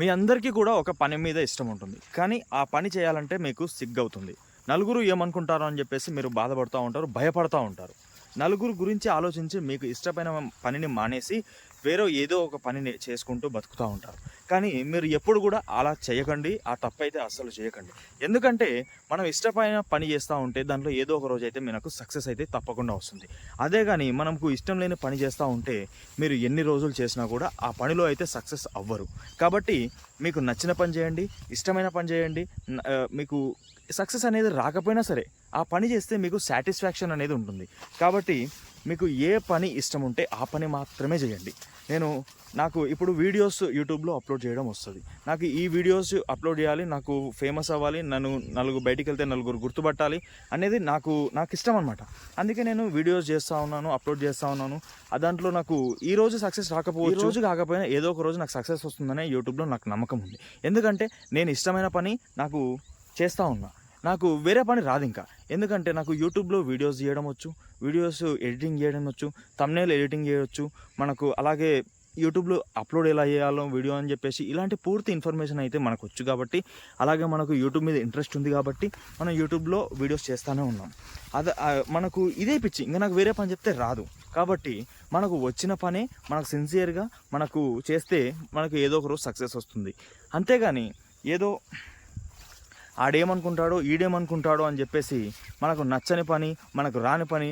మీ అందరికీ కూడా ఒక పని మీద ఇష్టం ఉంటుంది. కానీ ఆ పని చేయాలంటే మీకు సిగ్గవుతుంది. నలుగురు ఏమనుకుంటారో అని చెప్పేసి మీరు బాధపడుతూ ఉంటారు, భయపడతా ఉంటారు. నలుగురు గురించి ఆలోచించి మీకు ఇష్టమైన పనిని మానేసి వేరే ఏదో ఒక పనిని చేసుకుంటూ బతుకుతూ ఉంటారు. కానీ మీరు ఎప్పుడు కూడా అలా చేయకండి. ఆ తప్పైతే అస్సలు చేయకండి. ఎందుకంటే మనం ఇష్టమైన పని చేస్తూ ఉంటే దాంట్లో ఏదో ఒక రోజైతే మనకు సక్సెస్ అయితే తప్పకుండా వస్తుంది. అదే కానీ మనకు ఇష్టం లేని పని చేస్తూ ఉంటే మీరు ఎన్ని రోజులు చేసినా కూడా ఆ పనిలో అయితే సక్సెస్ అవ్వరు. కాబట్టి మీకు నచ్చిన పని చేయండి, ఇష్టమైన పని చేయండి. మీకు సక్సెస్ అనేది రాకపోయినా సరే ఆ పని చేస్తే మీకు సాటిస్ఫాక్షన్ అనేది ఉంటుంది. కాబట్టి మీకు ఏ పని ఇష్టం ఉంటే ఆ పని మాత్రమే చేయండి. నాకు ఇప్పుడు వీడియోస్ యూట్యూబ్లో అప్లోడ్ చేయడం వస్తుంది. నాకు ఈ వీడియోస్ అప్లోడ్ చేయాలి, నాకు ఫేమస్ అవ్వాలి, బయటికి వెళ్తే నలుగురు గుర్తుపట్టాలి అనేది నాకు ఇష్టం అనమాట. అందుకే నేను వీడియోస్ చేస్తూ ఉన్నాను, అప్లోడ్ చేస్తూ ఉన్నాను. దాంట్లో నాకు ఈ రోజు సక్సెస్ రాకపోవచ్చు, ఈ రోజు కాకపోయినా ఏదో ఒక రోజు నాకు సక్సెస్ వస్తుందనే యూట్యూబ్లో నాకు నమ్మకం ఉంది. ఎందుకంటే నేను ఇష్టమైన పని నాకు చేస్తూ ఉన్నా. నాకు వేరే పని రాదు ఇంకా. ఎందుకంటే నాకు యూట్యూబ్లో వీడియోస్ చేయడం వచ్చు, వీడియోస్ ఎడిటింగ్ చేయడం వచ్చు, థంబ్నెయిల్ ఎడిటింగ్ చేయవచ్చు. మనకు అలాగే యూట్యూబ్లో అప్లోడ్ ఎలా చేయాలో వీడియో అని చెప్పేసి ఇలాంటి పూర్తి ఇన్ఫర్మేషన్ అయితే మనకు వచ్చు. కాబట్టి అలాగే మనకు యూట్యూబ్ మీద ఇంట్రెస్ట్ ఉంది కాబట్టి మనం యూట్యూబ్లో వీడియోస్ చేస్తూనే ఉన్నాం. మనకు ఇదే పిచ్చి, ఇంకా నాకు వేరే పని చెప్తే రాదు. కాబట్టి మనకు వచ్చిన పనే మనకు సిన్సియర్గా మనకు చేస్తే మనకు ఏదో ఒక రోజు సక్సెస్ వస్తుంది. అంతేగాని ఏదో ఆడేమనుకుంటాడో ఈడేమనుకుంటాడో అని చెప్పేసి మనకు నచ్చని పని, మనకు రాని పని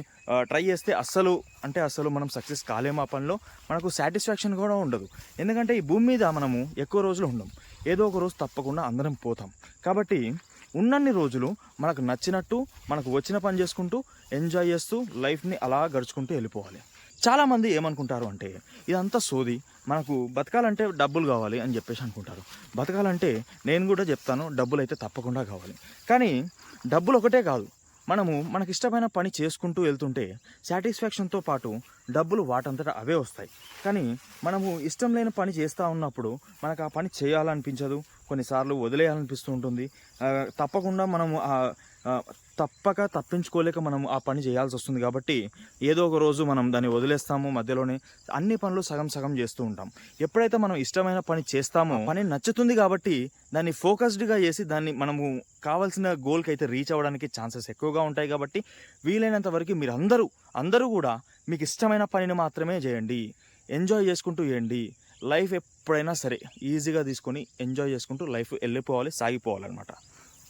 ట్రై చేస్తే అస్సలు మనం సక్సెస్ కాలేము. ఆ పనిలో మనకు సాటిస్ఫాక్షన్ కూడా ఉండదు. ఎందుకంటే ఈ భూమి మీద మనము ఎక్కువ రోజులు ఉండం, ఏదో ఒక రోజు తప్పకుండా అందరం పోతాం. కాబట్టి ఉన్నన్ని రోజులు మనకు నచ్చినట్టు మనకు వచ్చిన పని చేసుకుంటూ ఎంజాయ్ చేస్తూ లైఫ్ని అలా గడుచుకుంటూ వెళ్ళిపోవాలి. చాలామంది ఏమనుకుంటారు అంటే ఇదంతా సోది, మనకు బతకాలంటే డబ్బులు కావాలి అని చెప్పేసి అనుకుంటారు. బతకాలంటే నేను కూడా చెప్తాను, డబ్బులు అయితే తప్పకుండా కావాలి. కానీ డబ్బులు ఒకటే కాదు, మనకి ఇష్టమైన పని చేసుకుంటూ వెళ్తుంటే సాటిస్ఫాక్షన్తో పాటు డబ్బులు వాటంతటా అవే వస్తాయి. కానీ మనము ఇష్టం లేని పని చేస్తూ ఉన్నప్పుడు మనకు ఆ పని చేయాలనిపించదు, కొన్నిసార్లు వదిలేయాలనిపిస్తూ ఉంటుంది. తప్పకుండా మనము తప్పించుకోలేక మనం ఆ పని చేయాల్సి వస్తుంది. కాబట్టి ఏదో ఒక రోజు మనం దాన్ని వదిలేస్తాము. మధ్యలోనే అన్ని పనులు సగం సగం చేస్తూ ఉంటాం. ఎప్పుడైతే మనం ఇష్టమైన పని చేస్తామో పని నచ్చుతుంది కాబట్టి దాన్ని ఫోకస్డ్గా చేసి దాన్ని మనము కావాల్సిన గోల్కి అయితే రీచ్ అవ్వడానికి ఛాన్సెస్ ఎక్కువగా ఉంటాయి. కాబట్టి వీలైనంత వరకు మీరు అందరూ కూడా మీకు ఇష్టమైన పనిని మాత్రమే చేయండి. ఎంజాయ్ చేసుకుంటూ చేయండి. లైఫ్ ఎప్పుడైనా సరే ఈజీగా తీసుకొని ఎంజాయ్ చేసుకుంటూ లైఫ్ సాగిపోవాలన్నమాట.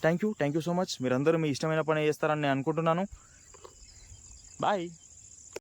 Thank you so much. మీరందరూ మీ ఇష్టమైన పని చేస్తారని నేను అనుకుంటున్నాను. బాయ్.